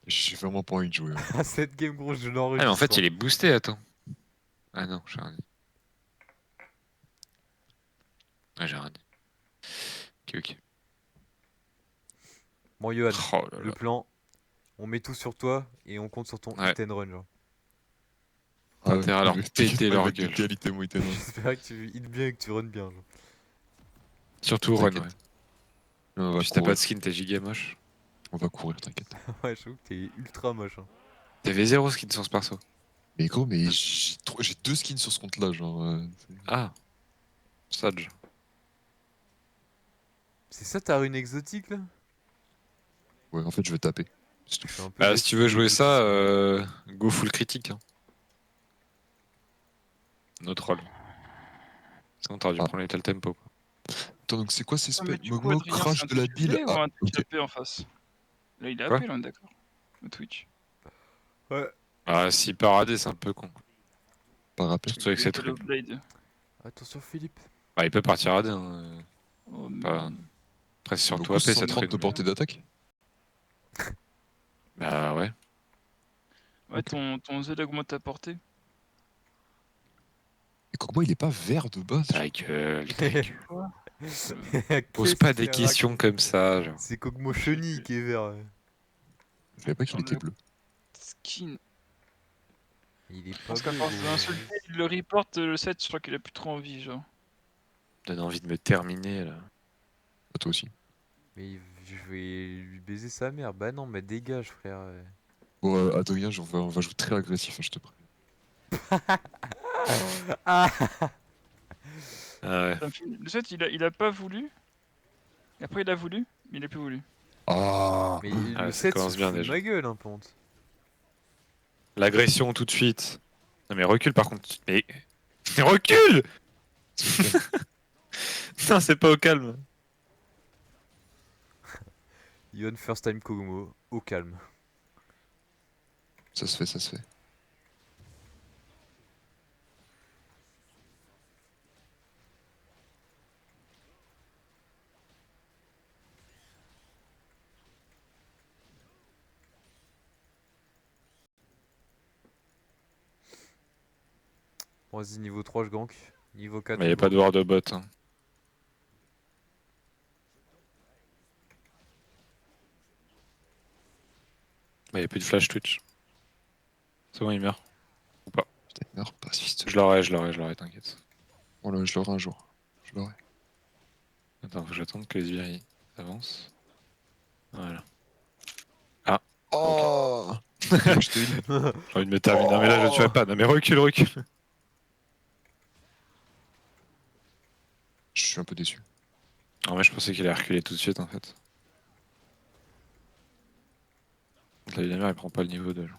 J'ai vraiment pas envie de jouer. À cette game, gros, je Ah, l'enregistre. mais en fait, il est boosté, attends. Ah non, j'ai rien dit. Ah, j'ai rien dit. Ok, ok. Bon, Johan, Oh là le là. plan, on met tout sur toi et on compte sur ton Ouais. hit and run, genre. Ah T'as ouais, intérêt à leur t'inquiète péter pas, il va leur être de gueule. qualité, mon Ethan. J'espère que tu hit bien et que tu run bien, genre. Surtout Run, ouais. T'inquiète. On va Puis si t'as pas de courir. skin, t'es giga moche. On va courir, t'inquiète. Ouais, j'avoue que t'es ultra moche, hein. T'avais 0 skin sur ce perso. Mais gros, mais j'ai deux skins sur ce compte-là, genre. Ah, Sage. C'est ça ta rune exotique, là? Ouais, en fait, je vais taper. C'est tout. Je suis un peu Bah, si déçu tu de veux jouer ça, l'exotisme. go full critique. Hein. No troll. Sinon, t'aurais dû Ah, prendre les tel tempo. Quoi. attends, donc c'est quoi ces Ah, mais spells? du coup, Mogmo, Adrien, c'est crash un de la Twitch bile. UB ou Ah, un Twitch ok. AP en face? Là, il est Quoi AP, là, on est d'accord. Le Twitch. Ouais. Ah, si paradis, c'est un peu con. Par rappel. Surtout avec Il cette est rune. Blade. Attention, Philippe. Ah, il peut partir AD. Hein. Oh Pas... merde. Après, c'est surtout Beaucoup AP cette 130 de rune. portée d'attaque. Bah ouais. Ouais, Ok. ton Z augmente ta portée. Et Kog'Maw, il est pas vert de base, Ta genre. gueule, ta gueule. Quoi? Pose Qu'est-ce pas des qu'il questions raconte? comme ça, genre. C'est Kog'Maw Chenille qui est vert. Je savais pas qu'il Genre était le bleu. skin. Il est Je pas pense qu'à bleu, force de gros. l'insulter, il le report le set, je crois qu'il a plus trop envie, genre. Donne envie de me terminer, là. À toi aussi. Mais je vais lui baiser sa mère. Bah non, mais dégage, frère. Bon, Adrien, on va jouer très agressif, hein, je te préviens. Ah. Ah ouais. Le set, il a pas voulu. Après, il a voulu, mais il a plus voulu. Ah, Mais Ah, le ça 7 se commence bien fout de déjà. ma gueule, hein, Ponte. L'agression tout de suite. Non mais recule par contre. Mais recule. Non, c'est pas au calme. Yon first time Kog'Maw, au calme. ça se fait, ça se fait. Bon, vas-y, niveau 3, je gank. Niveau 4, Mais y je a pas gank. de ward de bot. Hein. Bah, y a plus de flash Twitch. C'est bon, il meurt. Ou pas. Putain, il meurt, pacifiste. Je l'aurai, t'inquiète. Oh là, je l'aurai un jour. Je l'aurai. Attends, faut que j'attende que les sbires ils avancent. Voilà. Oh je te heal. J'ai envie de me terminer. Non mais là je tuerai pas. Non mais recule, recule. Je suis un peu déçu. Non mais je pensais qu'il allait reculer tout de suite en fait. Donc la Villamère il prend pas le niveau 2. Genre.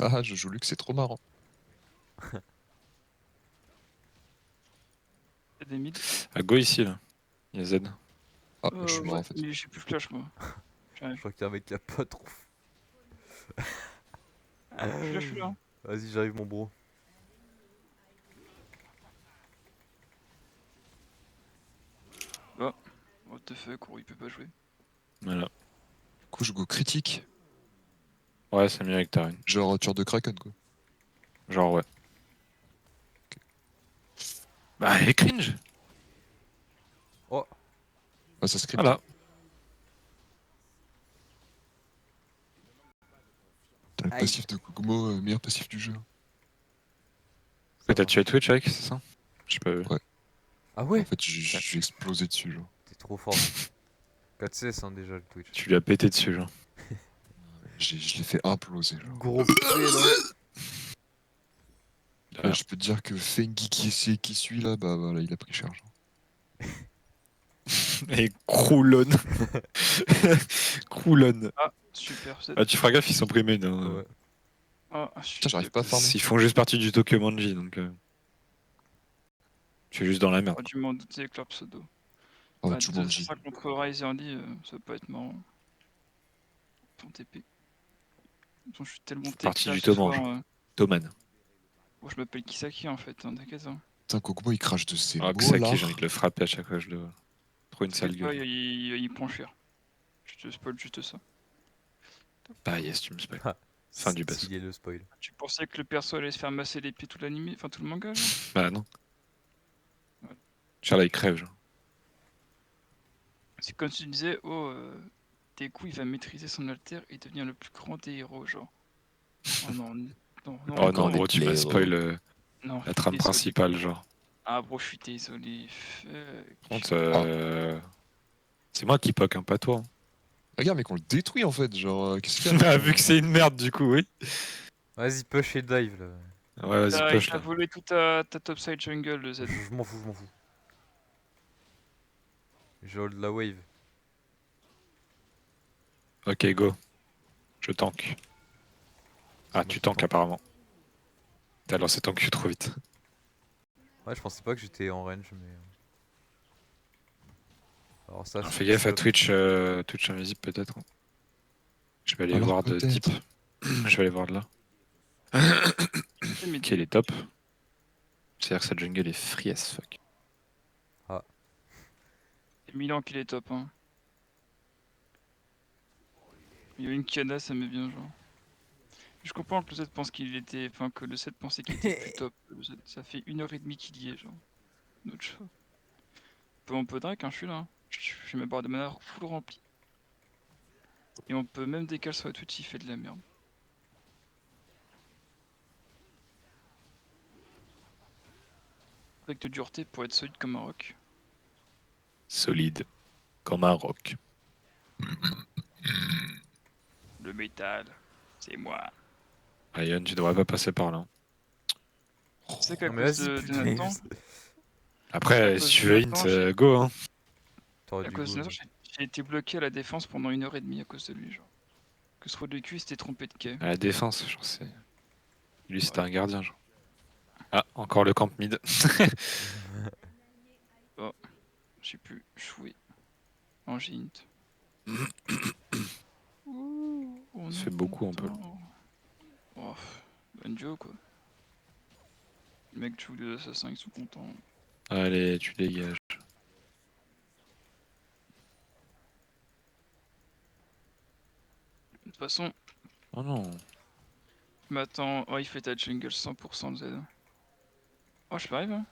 Ah, je joue Luc, c'est trop marrant. Il y a des mid. Ah go ici là. Il y a Z. Ah, je suis mort Ouais, en fait. mais j'ai plus flash, moi. Je J'arrive. crois qu'il y a un mec qui a pas trop. Je suis là. Hein. Vas-y, j'arrive, mon bro. What the fuck, il peut pas jouer. Voilà. Du coup, je go critique. Ouais c'est mieux avec ta rune. Genre tueur de Kraken, quoi. Genre ouais. Bah elle est cringe. Oh, Ah, ça script. Voilà. T'as le Aïe. passif de Kog'Maw, meilleur passif du jeu. ça T'as va. tué Twitch avec, c'est ça? J'ai pas vu. Ouais. Ah ouais? En fait, j'ai explosé dessus, genre. T'es trop fort. 4 CS, hein, déjà, le Twitch. Tu lui as pété dessus genre. Je l'ai fait imploser, genre. Gros pied, là. Là, je peux te dire que Fengi qui suit là, bah voilà, il a pris cher. Genre. Et Croulon. Croulon. Ah, super set. Ah tu feras gaffe ils sont primés. Hein. Ouais. Ah, Putain, j'arrive pas à farmer. Ils font juste partie du Tokyo Manji donc. Tu es juste dans la merde. J'aurais dû m'en douter avec leur pseudo. Oh, Ah, Jumanji. ça contre Ryze Early, ça peut pas être marrant. Ton TP. Attends, je suis tellement TP Partie là du ce Tomange. soir. Toman. Bon, je m'appelle Kisaki en fait, hein, t'inquiète. Hein. Putain, Kokumo, il crache de ses Ah, mots Xaki, là. j'ai envie de le frapper à chaque fois que je le vois. Trop une sale T'inquiète pas, gueule. il prend cher. Je te spoil juste ça. Ah yes, tu me spoil. Ah, Fin du boss. stylé le spoil. Tu pensais que le perso allait se faire masser les pieds tout l'anime, enfin tout le manga genre Bah non. Ouais. Genre là, il crève, genre. C'est comme si tu disais, oh, Deku il va maîtriser son alter et devenir le plus grand des héros, genre. Oh non, non, non, Oh non, Encore des gros, tu m'as plaies, spoil non, la je suis trame désolé. principale, genre. Ah bro, je suis désolé. Par contre, c'est moi qui poke, hein, pas toi. Regarde, mec, on le détruit en fait. Genre, qu'est-ce qu'il y Hein. a là, Ah, vu que c'est une merde, du coup, oui. Vas-y, push et dive là. Ouais, vas-y, Il push t'a là. volé toute ta topside jungle, le Z. Je m'en fous, je m'en fous. Je hold la wave. Ok, go. Je tank. Ah, Moi, tu je tank tank. apparemment. T'as lancé ton Q trop vite. Ouais, je pensais pas que j'étais en range, mais. Alors, ça, Alors, c'est fais du gaffe à stop. Twitch, Twitch invisible peut-être. Je vais aller Alors voir de deep. peut-être. Je vais aller voir de là. Mais Ok, il est top. C'est-à-dire que sa jungle est free as fuck. Milan qu'il est top, hein. Il y a une Kiana, ça met bien, genre. Je comprends que le 7 pense qu'il était. Enfin, que le 7 pensait qu'il était plus top. Le 7, ça fait 1h30 qu'il y est, genre. Notre choix. On peut drag, hein, je suis là. Hein. J'ai ma barre de mana full remplie. Et on peut même décaler sur la Twitch, il fait de la merde. Avec de dureté pour être solide comme un roc. Solide. Comme un roc. Le métal, c'est moi. Ryan, tu devrais pas passer par là. C'est qu'à Non, mais cause vas-y, de putain. Nathan, à Après, si cause tu de veux Nathan, int, go hein. T'aurais à dû cause go. de Nathan, j'ai été bloqué à la défense pendant 1h30 à cause de lui, genre. Que ce rôle de cul s'était trompé de quai. À la défense, genre c'est. Lui c'était Ouais. un gardien, genre. Ah, encore le camp mid. Oh, j'ai pu jouer en Gint. Ouh, on Ça est fait beaucoup un peu. content. Oh, Banjo quoi. Les mecs jouent les assassins, ils sont contents. Allez, tu dégages. De toute façon, Oh non. je m'attends. Oh, il fait ta jungle 100% le Z. Oh, je peux arriver, hein.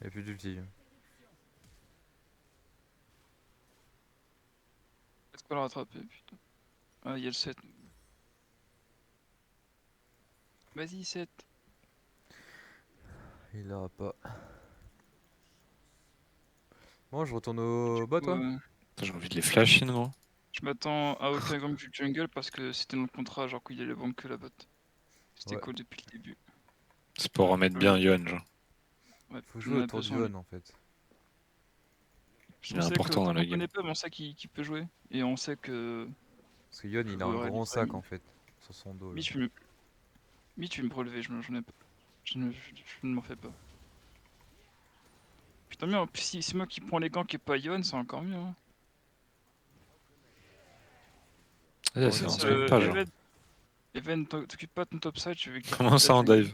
Y'a plus d'ulti. Est-ce qu'on va le rattraper, putain. Ah, il y a le 7. Vas-y, 7. Il l'aura pas. Bon, je retourne au bas, toi. Putain, j'ai envie de les flash in, gros. Je m'attends à aucun gang du jungle parce que c'était dans le contrat, genre qu'il allait vendre que la bot. C'était Ouais. cool depuis le début. C'est pour remettre bien Yon, genre. Ouais, Faut on jouer en a autour du besoin, Yon en fait. Il est on sait que important dans tant la qu'on game. connaît pas, mais on sait qui peut jouer. Et on sait que. Parce que Yon il a un grand sac en fait. Sur son dos. Là. Mi, tu veux me relever, j'en ai pas. Je ne m'en fais pas. Putain, mais en plus, si c'est moi qui prends les ganks et pas Yon, c'est encore mieux. Hein. Ah, Oh, ça il a avance un même dive. pas, genre. Even, t'occupe pas de ton topside, je vais Comment ça en dive?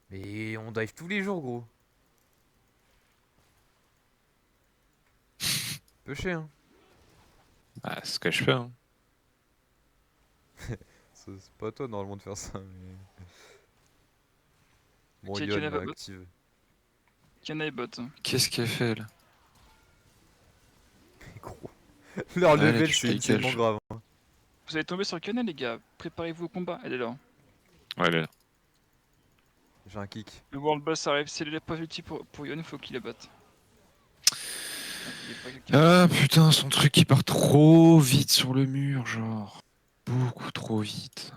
Mais on dive tous les jours, gros. Peuché, hein. Ah, c'est ce que je fais, hein. C'est pas à toi normalement de faire ça, mais. Bon, Qui Yon n'a pas bot active. Kiana et bot. Qu'est-ce qu'elle fait, là? Mais gros. Leur Allez, level, tu c'est dégages. tellement grave. Hein. Vous allez tomber sur Kiana, les gars. Préparez-vous au combat, elle est là. Ouais, elle est là. J'ai un kick. Le World Boss arrive, si elle est pas ulti pour Yon, il faut qu'il la batte. Il est pas quelqu'un. Ah putain, son truc il part trop vite sur le mur, genre. Beaucoup trop vite.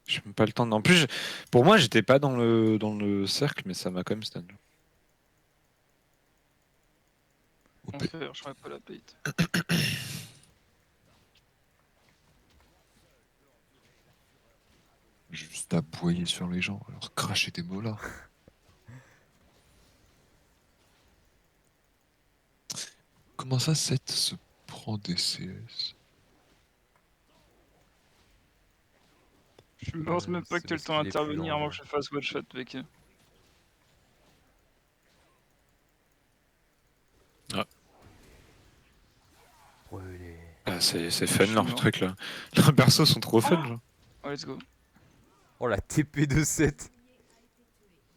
J'ai même pas le temps de... En plus, pour moi, j'étais pas dans le cercle, mais ça m'a quand même stun. OP. Enfer, je ferai pas la bait. Juste aboyer sur les gens, alors cracher des mots là. Comment ça, 7 se prend des CS. Je me pense même pas c'est que t'aies le parce temps qu'il est plus d'intervenir lent, avant ouais. que je fasse one shot avec eux. Brûlé. Ah, c'est Je fun suis leur mort. truc là. Leurs persos sont trop fun genre. Oh, let's go. Oh la TP de 7.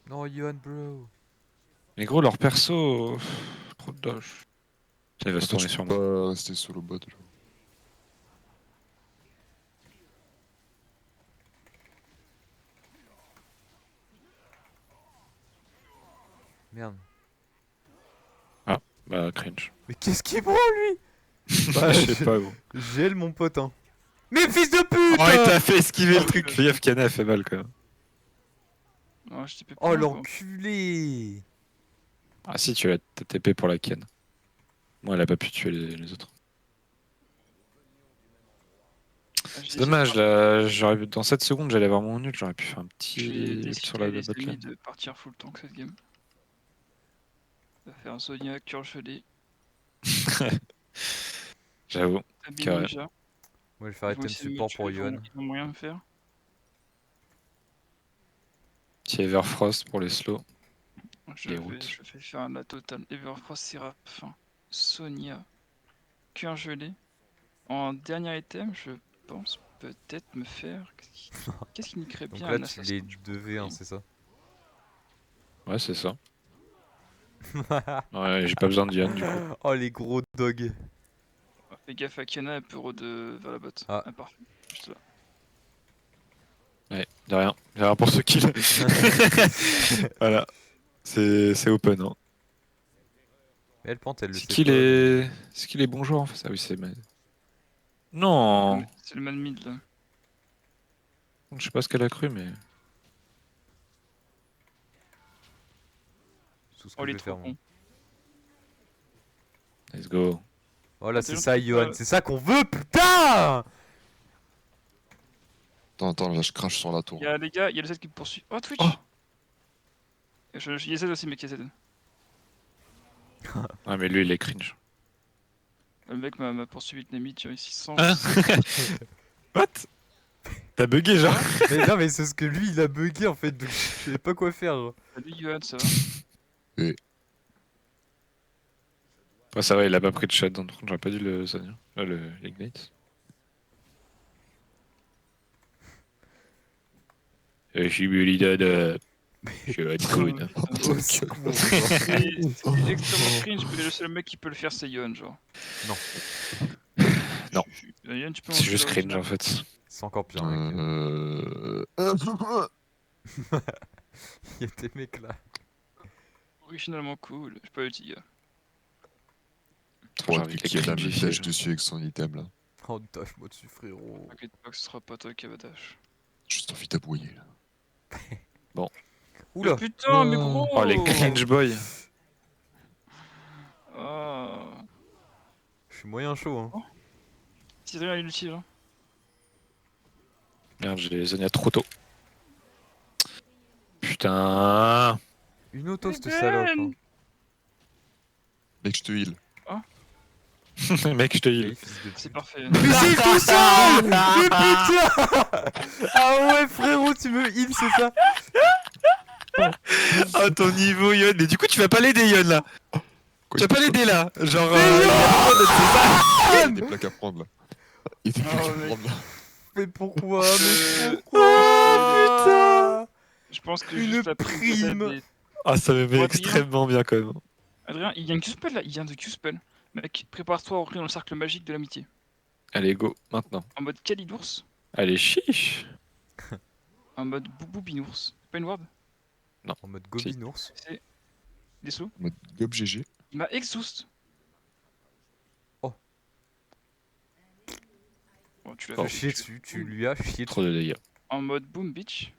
Non, Yohan, bro. Mais gros, leur perso. Trop de doge. Tiens, il va se Attends, tourner je sur peux moi. pas rester solo bot. Genre. Merde. Bah, cringe. Mais qu'est-ce qu'il prend lui? Bah, Je sais pas, gros. Gèle mon pote, hein. Mais fils de pute! Oh, il t'a fait esquiver le truc. Fais gaffe, Kana a fait mal quand même. Non, je t'ai pas Oh quoi. l'enculé! Ah, si, tu l'as TP pour la Ken. Moi, elle a pas pu tuer les autres. C'est dommage, là. Dans 7 secondes, j'allais avoir mon nul. J'aurais pu faire un J'ai petit ult sur décidé la les bot amis lane. de partir full tank cette game. On va faire un Sonia Curgelé, J'avoue. Tabi Carré. Ninja. Moi, je vais faire Ils vont item essayer de me support tuer, pour ils vont- Yohan. Ils ont moyen de me faire. Petit Everfrost pour les slows. Je Les vais, routes. je vais faire la totale. Everfrost, Séraphin, Sonia, Curgelé. En dernier item, je pense peut-être me faire. Qu'est-ce qui niquerait Donc bien là, un tu assassin les du coup 2v1, c'est ça? Ouais, c'est ça. Ouais, j'ai pas besoin de Yann du coup. Oh les gros dogs. Fais gaffe à Kiana, elle peut de vers la botte. Ah. Parfait. Juste là. Ouais, de rien. De rien pour ce kill. Voilà. C'est open. Hein. Mais elle pente, elle le C'est sait qui pas. les. C'est qui les bons joueurs en fait? Ah oui, c'est. Non! C'est le man mid là. Je sais pas ce qu'elle a cru, mais. C'est tout ce Oh, que il je est vais faire, trop moi. con. Let's go. Voilà, c'est Attention, ça, tu peux Yohan. pas- C'est ça qu'on veut, putain! Attends, là, je crache sur la tour. Il y a les gars, il y a le Z qui me poursuit. Oh, Twitch! Oh. Il y a Z aussi, mec, il y a Z. Ah, mais lui, il est cringe. Le mec m'a poursuivi avec Nami, tu vois, ici sans. Hein? What? T'as bugué, genre? Mais non, mais c'est ce que lui, il a bugué en fait. Donc je savais pas quoi faire. Genre. Salut Yohan, ça va? Ouais, ça va, il a pas pris de shot, donc j'aurais pas dû le Sonia. L'Ignite. Je suis Bulidon. Je vais être cool. Au secours, genre. C'est extrêmement cringe, mais le seul mec qui peut le faire, c'est Yohan, genre. Non. Non. Yohan, tu peux C'est lancer juste cringe l'original. en fait. C'est encore pire, mec. Il y a des mecs là. Originalement cool, j'ai pas eu de gars. Trop J'ai hâte envie que de les Kiana me cringifier, dash genre. dessus avec son item là. Oh, dash-moi dessus, frérot. T'inquiète pas que ce sera pas toi qui va dash. J'ai juste envie d'aboyer là. Oula! Putain, mais gros! Oh, les cringe boys. Ah. Je suis moyen chaud, hein. C'est rien inutile, hein. Merde, j'ai les Sonia trop tôt. Putain. Une auto, cette Eden! salope. Hein. Mec, je te heal. Mec, je te Hey, heal. C'est fils de pute. parfait. Mais c'est tout seul! Mais putain! Ah ouais, frérot, tu me heal, c'est ça? Oh, ton niveau, Yon. Mais du coup, tu vas pas l'aider, Yon là. Quoi, Tu vas pas l'aider là. Genre. il y a des plaques à prendre là. Il y a des plaques à mec. prendre là. Mais pourquoi? Mais Je pourquoi? je pense que Une juste la prime. des- Ah, ça me met Adrien. extrêmement bien quand même. Adrien, il y a une Q-spell là, il y a un de Q-spell. Mec, prépare-toi à rentrer dans le cercle magique de l'amitié. Allez, go, maintenant. En mode Calidours, Allez, chiche. en mode Boubou Binours. C'est pas une ward? En mode Gobinours. C'est des sous. En mode gob GG. Il m'a exhaust. Oh. Bon, tu l'as Tu as fait. chié dessus, tu lui as chié dessus. Trop de dégâts. En mode Boom Bitch.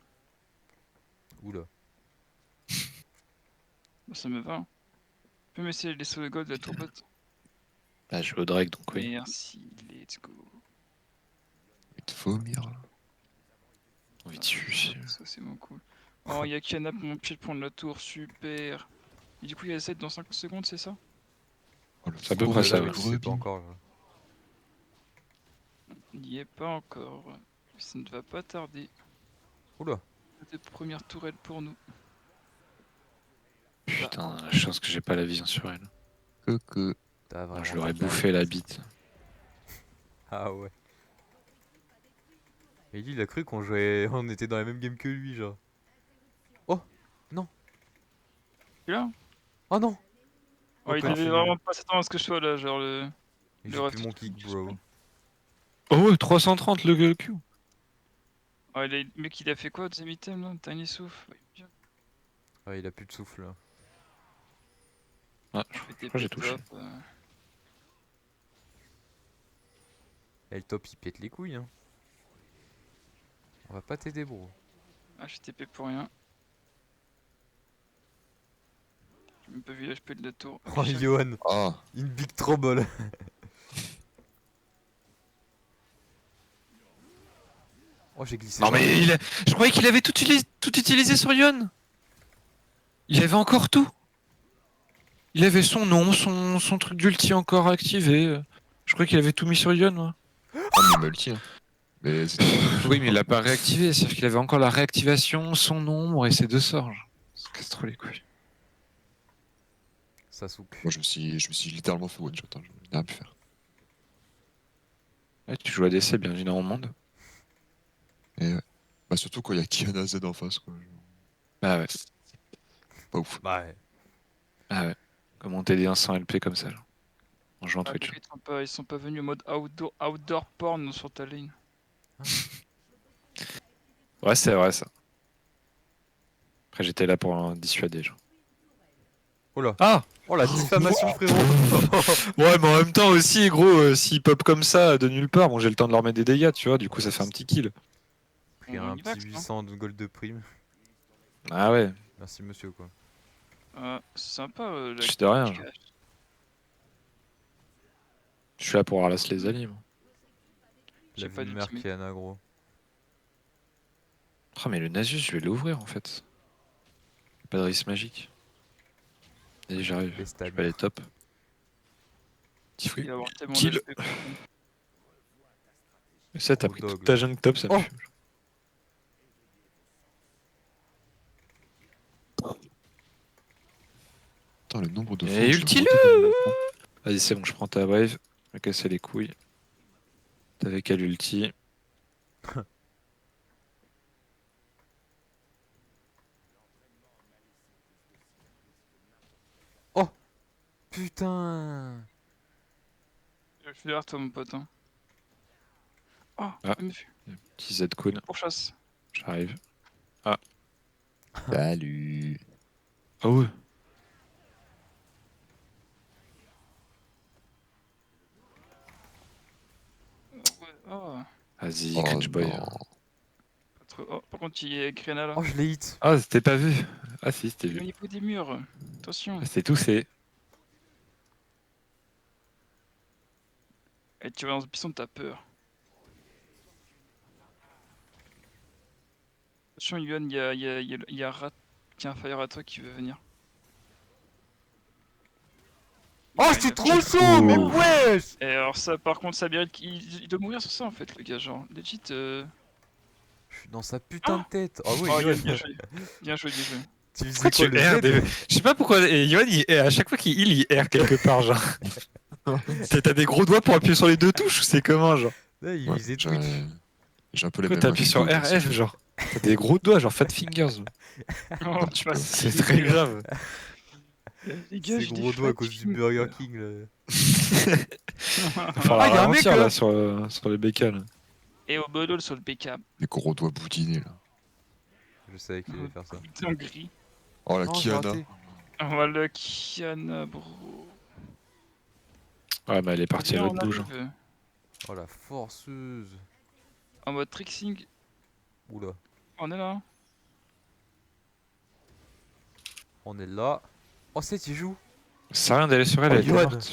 Oula. Bon, ça me va. Hein. Tu peux m'essayer les sauts de gold de la tourbot? Bah, je joue au Drake, donc oui. Merci, let's go. Il te vomir là. Envie de sucer. Ça, c'est mon cool. Oh, il y a Kiana pour mon pied de prendre la tour, super. Et du coup, il y a 7 dans 50 secondes, c'est ça? Oh, le C'est à peu gros près Ouais, ça, là, oui. je sais pas encore. Là. n'y est pas encore. Ça ne va pas tarder. Oula. Des premières tourelles pour nous. Putain, la chance que j'ai pas la vision sur elle. Que. T'as vraiment Je l'aurais pas de bouffé la chance. bite. Ah ouais. Et lui, il a cru qu'on jouait. On était dans la même game que lui, genre. Oh non. Et là Oh non. il Open devait funnel. vraiment pas s'attendre à ce que je sois là, genre le. Et Le j'ai reste plus mon du kick, truc, bro. Oh ouais, 330 le Q. Le mec il a fait quoi, deuxième item là? Tiny souffle. Ouais, bien. Ouais, il a plus de souffle là. Ah, Je fais je TP crois que j'ai touché. top. Et le top, il pète les couilles, hein. On va pas t'aider, bro. Ah, je TP pour rien. J'ai même pas vu l'HP de la tour. Ok, Oh, j'arrive. Johan, Ah. in big trouble. Oh, j'ai glissé. Non mais je croyais qu'il avait tout utilisé sur Yon. Il avait encore tout. Il avait son nom, son truc d'ulti encore activé. Je croyais qu'il avait tout mis sur Yon, moi. Ah, mais il m'a ulti, hein. Mais c'était pas mal. Oui, mais il l'a pas réactivé. C'est-à-dire qu'il avait encore la réactivation, son nombre et ses deux sorts. Genre. Ça casse trop les couilles. Ça souk. Moi, je me suis littéralement fait one shot. Hein. Je n'ai rien pu faire. Ouais, tu joues à DC, bienvenue dans mon monde. Et bah, surtout quand il y a Kiana Z en face, quoi. Bah ouais. Pas ouf. Bah ouais. Ah ouais. Comment t'aider un sans LP comme ça, genre. En jouant Ah, Twitch. donc ils sont pas venus en mode outdoor porn sur ta lane. Ouais, c'est vrai ça. Après, j'étais là pour en dissuader, genre. Oh là. Ah! Oh la diffamation, frérot. Ouais, mais en même temps aussi, gros, s'ils pop comme ça de nulle part, bon, j'ai le temps de leur mettre des dégâts, tu vois, du coup, ça fait un petit kill. Pris On un y va, petit non 800 de gold de prime. Ah ouais, Merci, monsieur, quoi. C'est sympa je suis de rien, genre. cache. Je suis là pour ralasser les alliés, moi. J'ai La pas vie de mère d'ultimate. Kiana, gros. Ah, mais le Nasus, je vais l'ouvrir en fait. Pas de risque magique. Et j'arrive. Les Je stats. vais aller top. Petit Il fruit. va avoir tellement Kill. d'HP. Et ça, t'as Gros pris dog, toute ta jungle top, ça me Oh. fume. Putain, le nombre de Et fois où je l'ai ulti-le roté dans le fond. Vas-y, c'est bon, je prends ta wave. Je vais casser les couilles. T'avais qu'à l'ulti. Putain. Je suis derrière toi, mon pote. Hein. Oh, Ah. il me fait Petit Z-Kun. pourchasse. J'arrive. Salut. Ah ouais. Ouais, oh, Vas-y, Oh cringe boy. non. pas trop. Oh, par contre, il y a Grena là. Oh, je l'ai hit. Ah, c'était pas vu. Ah si, c'était Il est au vu. niveau des murs. Attention. Ah, c'était toussé. Et tu vas dans ce buisson, t'as peur. Attention, Yuan, il y a Rat qui a un fire à toi qui veut venir. Oh, Ouais, c'est il a- trop chaud, mais Ouh. wesh. Et alors ça, par contre, ça mérite il doit mourir sur ça en fait, le gars, genre, legit. Je suis dans sa putain de tête. Oh oui, Oh, Johan. bien joué, bien joué, bien joué. Tu faisais Pourquoi quoi, tu le erres Z? Je sais pas pourquoi. Et Yoann, à chaque fois qu'il heal, il erre quelque part, genre. T'as des gros doigts pour appuyer sur les deux touches ou c'est comment, genre? Là, il Ouais, visait Twitch. j'ai un peu les Pourquoi mêmes t'appuies sur mains que Hugo, RF, genre? T'as des gros doigts, genre fat fingers. Oh, petit bah, peu. C'est très grave. Les gars, Ses j'ai des gros doigts à cause du fatigues. Burger King, là. Enfin, Ah, y a un mec, là, là. sur les bécanes. là. Et au bodol sur le BK. Les gros doigts boudinés, là. Je savais qu'il allait faire ça. T'es en gris. Oh, la Non, j'ai Kiana. raté. Oh, voilà, Kiana, bro. Ouais, mais elle est partie à Viens, l'autre on bouge. arrive. Oh, la forceuse. En mode trixing. Oula. On est là. On est là. Oh, c'est, il joue. Ça sert à rien d'aller sur elle, Oh, elle est Yoann. morte.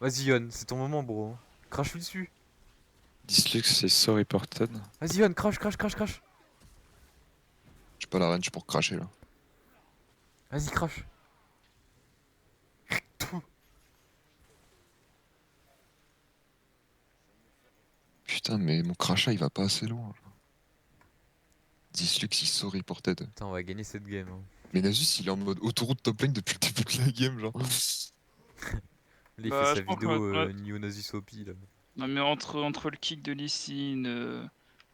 Vas-y, Yon, c'est ton moment, bro. Crache-lui dessus. Dislux, c'est so reported. Vas-y, Yon, crash, crash, crash, crash. J'ai pas la range pour cracher, là. Vas-y, crash. Putain, mais mon crachat il va pas assez loin. Dis-lui que s'il sort reported. Putain, on va gagner cette game. Hein. Mais Nasus il est en mode autoroute top lane depuis le début de la game, genre. Là, il Bah, fait je sa pense vidéo que- ouais. New Nasus OP là. Non, mais entre le kick de Lee Sin,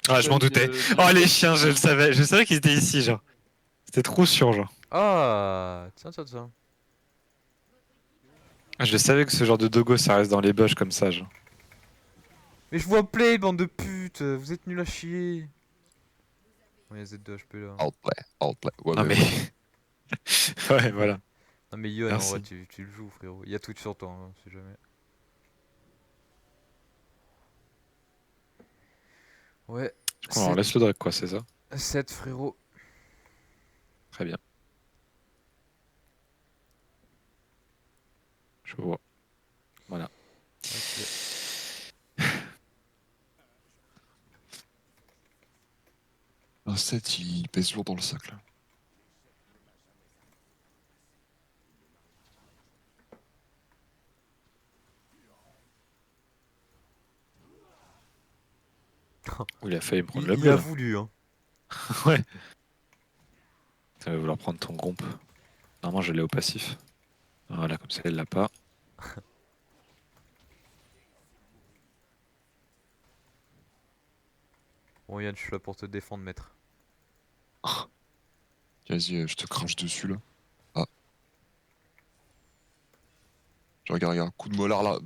Ah, je m'en doutais. Oh, les chiens, je le savais. Je savais qu'ils étaient ici, genre. C'était trop sûr, genre. Ah, tiens. Ah, je savais que ce genre de dogo, ça reste dans les bush comme ça, genre. Mais je vois play, bande de putes, vous êtes nuls à chier. Oh, il y a Z2 HP là. Outplay. Ouais, Non, mais. Ouais, voilà. Non, mais Yon, en Merci. vrai, tu le joues, frérot. Il y a Twitch sur toi, hein, si jamais. Ouais, Du coup, on laisse le drag, quoi, c'est ça? 7 frérot. Très bien. Je vois. Voilà. Ok. Un 7 il pèse lourd dans le sac là. Oh, il a failli me prendre le Il bleu. a là. voulu, hein. Ouais. Ça va vouloir prendre ton gompe. Normalement, je l'ai au passif. Voilà, comme ça, il l'a pas. Bon, Yann, je suis là pour te défendre, maître. Vas-y, je te crache dessus là. Ah. Je regarde, coup de molar là.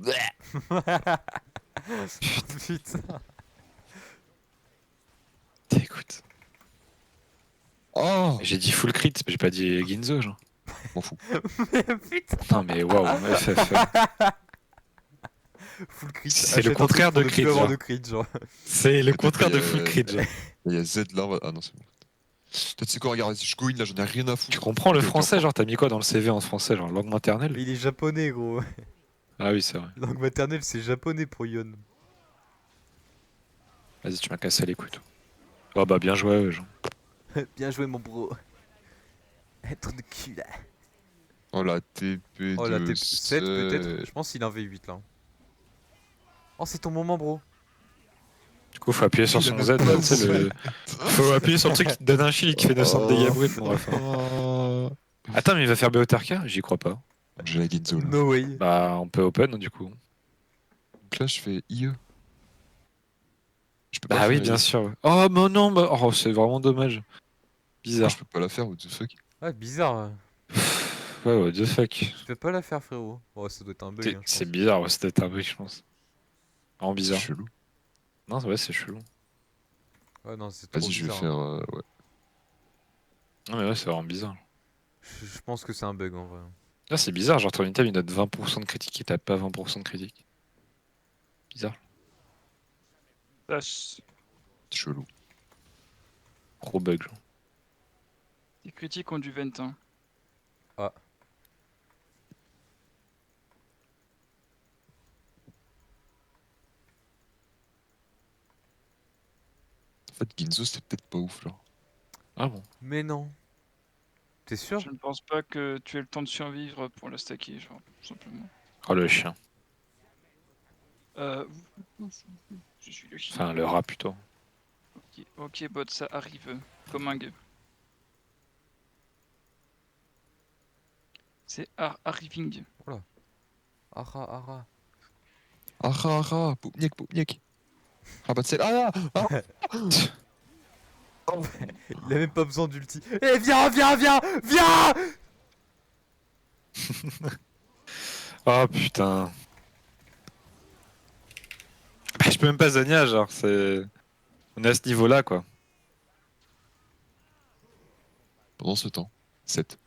Putain. Écoute. Oh, J'ai dit full crit, mais j'ai pas dit Ginzo, genre. m'en fous. Putain. Non, mais waouh, FF. Full crit. C'est Achète le un contraire truc de pour ne crit, plus avoir genre. de crit, genre. C'est le contraire de Il y a- full crit, genre. Il y a Z là. Ah non, c'est bon. Peut-être c'est quoi, regarde, si je go in là, j'en ai rien à Tu foutre. comprends le Ok, français, ok, genre, t'as mis quoi dans le CV en français, genre, langue maternelle? Mais il est japonais, gros. Ah oui, c'est vrai. Langue maternelle, c'est japonais pour Yon. Vas-y, tu m'as cassé les couilles, toi. Oh bah, bien joué, ouais, genre. Bien joué, mon bro. Être de cul, là. Oh la TP Oh, la de TP7 peut-être. ce- Je pense qu'il a un V8 là. Oh, c'est ton moment, bro. Du coup, faut appuyer sur Il a son même Z, pas là, le tu sais, le... Faut appuyer sur le truc qui te donne un shield qui fait 900 de dégâts brut, mon ref. Oh. Attends, mais il va faire BOTRK? J'y crois pas. J'ai la Ginzo là. No way. Bah, on peut open, du coup. Donc là, je fais IE. Je peux pas Bah faire oui, IE. bien sûr. Ouais. Oh, mais non, bah... oh, c'est vraiment dommage. Pourquoi Bizarre. je peux pas la faire, what the fuck? Ouais, bizarre. Ouais, what the fuck. Tu peux pas la faire, frérot. Oh, ça doit être un bug. Hein, je C'est pense. bizarre, ouais, c'était un bug, je pense. Vraiment C'est bizarre. chelou. Non, ouais, c'est chelou. Ouais, non, c'est trop Vas-y, je vais bizarre. faire. Hein. Ouais. Non, mais ouais, c'est vraiment bizarre. Je pense que c'est un bug en vrai. Là, c'est bizarre, genre ton item il note 20% de critique et t'as pas 20% de critique. Bizarre. Flash. C'est chelou. Gros bug, genre. Les critiques ont du 21. En fait, Ginzo, c'est peut-être pas ouf là. Ah bon? Mais non. T'es sûr? Je ne pense pas que tu aies le temps de survivre pour la stacker, genre, tout simplement. Oh, le chien. Euh... Je suis le chien. Enfin, le rat plutôt. Ok, bot, ça arrive. Comme un gars. C'est arriving. Ara, ara. Ah, poupniek. Ah, bah, c'est. Ah, Il a même pas besoin d'ulti. Eh, viens! Oh putain. Bah, je peux même pas Zania, genre, c'est. On est à ce niveau-là, quoi. Pendant ce temps, 7.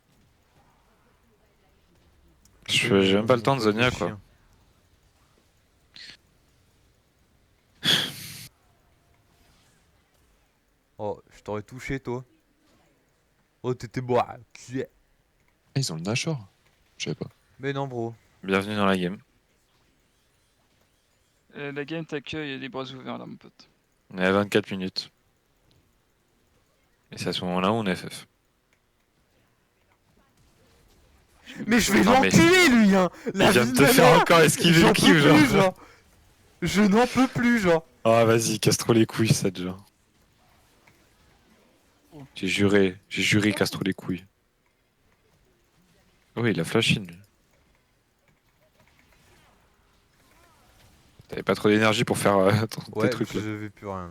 J'ai même pas le temps de Zania, quoi. Oh, je t'aurais touché, toi. Oh, t'étais bois. Ah, ils ont le Nashor. Je savais pas. Mais non, bro. Bienvenue dans la game. La game t'accueille et les bras ouverts là, mon pote. On est à 24 minutes. Et c'est à ce moment-là où on est FF. Mais je vais Non, mais- l'enculer, lui, hein! Il vient de te faire encore esquiver le J'en kill, peux genre. plus, genre. Je n'en peux plus, genre. Ah, vas-y, casse trop les couilles, ça déjà. J'ai juré, casse trop les couilles. Oui, il a flash in, lui. T'avais pas trop d'énergie pour faire tes Ouais, trucs je là. vais plus rien.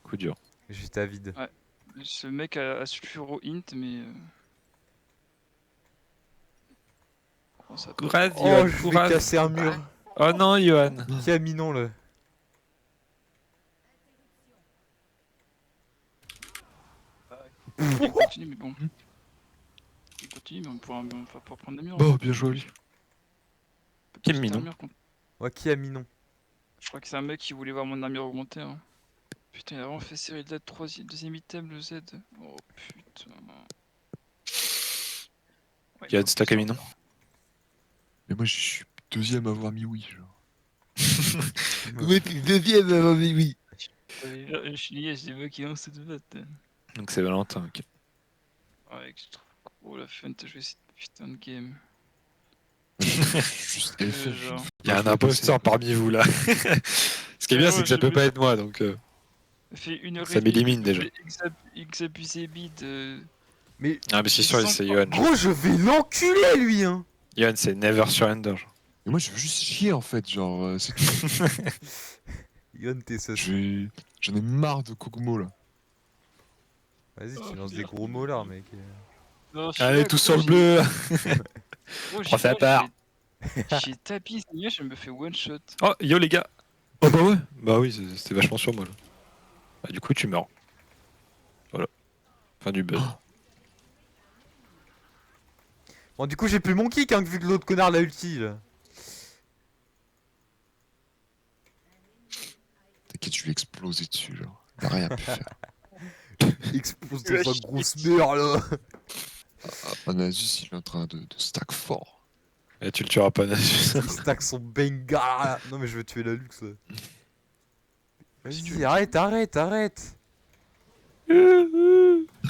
Coup dur. J'étais à vide. Ce mec a sulfuro int, mais. Comment ça s'appelle Courage, Oh, Johan, je vais courage. casser un mur. Oh non, Johan. Qui a mis non, là? Il continue, mais bon. Il continue, mais on va pas prendre des murs. Bon, bien joué à lui. Quel minon. Ouais, qui a mis non? Je crois que c'est un mec qui voulait voir mon armure augmenter. Hein. Putain, il a vraiment fait série de deuxième item, le Z. Oh putain. Ouais, Johan, bah, c'est toi qui as mis non. Mais moi, je suis deuxième à avoir mis oui, genre. Ouais, t'es deuxième à avoir mis oui. Je suis lié, j'ai moi qui lance cette vote. Donc c'est Valentin, ok. Ouais, je trouve trop la fun de jouer cette putain de game. Juste FF. genre. Il y a un imposteur parmi vous là. Ce qui est bien, c'est que ça peut pas être moi, donc Ça fait une heure ça et demie m'élimine que je déjà. fais Exabusé bid. Mais Ah, mais c'est sûr, c'est Johan. gros, je vais l'enculer, lui, hein. Johan, c'est never surrender. Genre. Mais moi, je veux juste chier en fait, genre, c'est tout. Yon, t'es sauce. J'en ai marre de Kogmo là. Vas-y, tu Oh, lances des putain. gros mots là, mec. Non, je suis Allez, là, tous gros, sur le j'ai- bleu. gros, Prends j'ai ça à là, part. J'ai tapis Zigna, je me fais one shot. Oh, yo les gars. Oh bah ouais. Bah oui, c'était vachement sur moi là. Bah du coup, tu meurs. Voilà. Fin du buzz. Bon, du coup, j'ai plus mon kick, hein, vu que l'autre connard l'a ulti, là. T'inquiète, je lui ai explosé dessus, genre. Il a rien pu faire. Explose dans sa grosse mère, là. Anasus, il est en train de stack fort. Et tu le tueras pas, Nasus. Il stack son benga. Là. Non, mais je vais tuer la luxe, là. Si tu Vas-y, veux. arrête.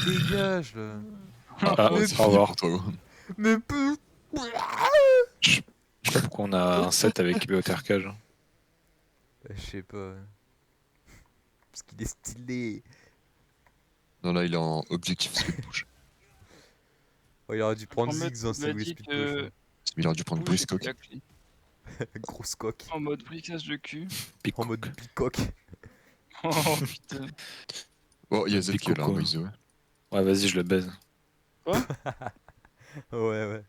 Dégage, là. Ah, Mais au revoir. Pour toi. Mais peu. Je sais pas pourquoi on a un set avec Béotercage. Je sais pas. Parce qu'il est stylé. Non, là, il est en objectif speed push. Oh, il aurait dû prendre En mode, Ziggs, hein, il c'est m'a Louis dit Speed que- Push. Mais il aurait dû prendre Push, Briscoe. c'est la clé. Grosse coque. En mode briquage de cul. En mode bicoque. Oh putain. Oh, il y a Z qui est là, Picoco. by the way. Ouais, vas-y, je le baise. Ouais.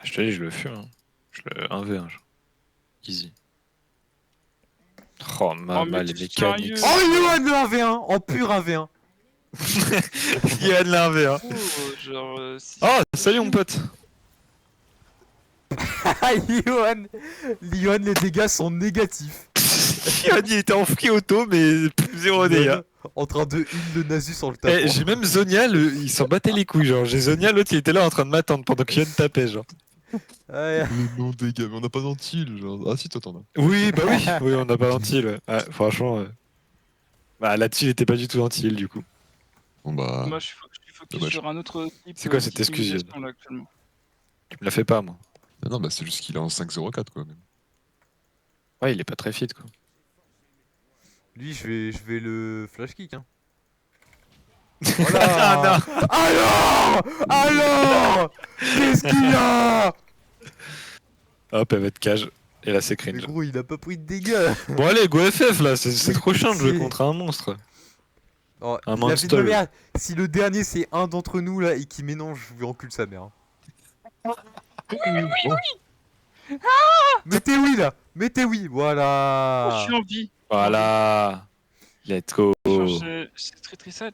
Je te dis, je le fuis. Hein. Je le 1v1. Genre. Easy. Oh, Oh, mais les t'es mécaniques. sérieux Oh, Yohan le 1v1 en pur 1v1. Johan l'a 1v1. Oh, genre. Oh, salut mon pote. Ah, Yohan, les dégâts sont négatifs. Johan, il était en free auto, mais plus 0 dégâts. Yohan, en train de heal le Nasus sur le tapant. Eh, j'ai même Zonia, il s'en battait les couilles, genre. J'ai Zonia, l'autre, il était là en train de m'attendre pendant que Johan tapait, genre. Ouais. Mais non, dégâts, mais on n'a pas d'antil, genre. Ah, si, toi, t'en as. Oui, bah oui. Oui, on n'a pas d'anti, ouais. Ouais, franchement. Bah, là-dessus, il était pas du tout anti, du coup. Bon, bah. Moi, je suis focus Dommage. sur un autre type. C'est quoi cette excuse, d'utilisation, là, actuellement. Tu me la fais pas, moi. Non, bah, c'est juste qu'il est en 5-0-4, quoi, même. Ouais, il est pas très fit, quoi. Lui, je vais le flash kick. Hein. Ah Voilà. Alors qu'est-ce qu'il y a? Hop, elle va être cage. Et là, c'est Mais cringe. gros, il a pas pris de dégâts. Bon, allez, go FF, là. C'est trop chiant de jouer C'est- contre un monstre. Oh, Un il a fait monster. de ma mère. Si le dernier c'est un d'entre nous là et qui mélange, je lui encule sa mère. Oh. Mettez oui là. Mettez oui. Oh, je Voilà. suis en vie. Voilà. Let's go. Genre, c'est très très sad.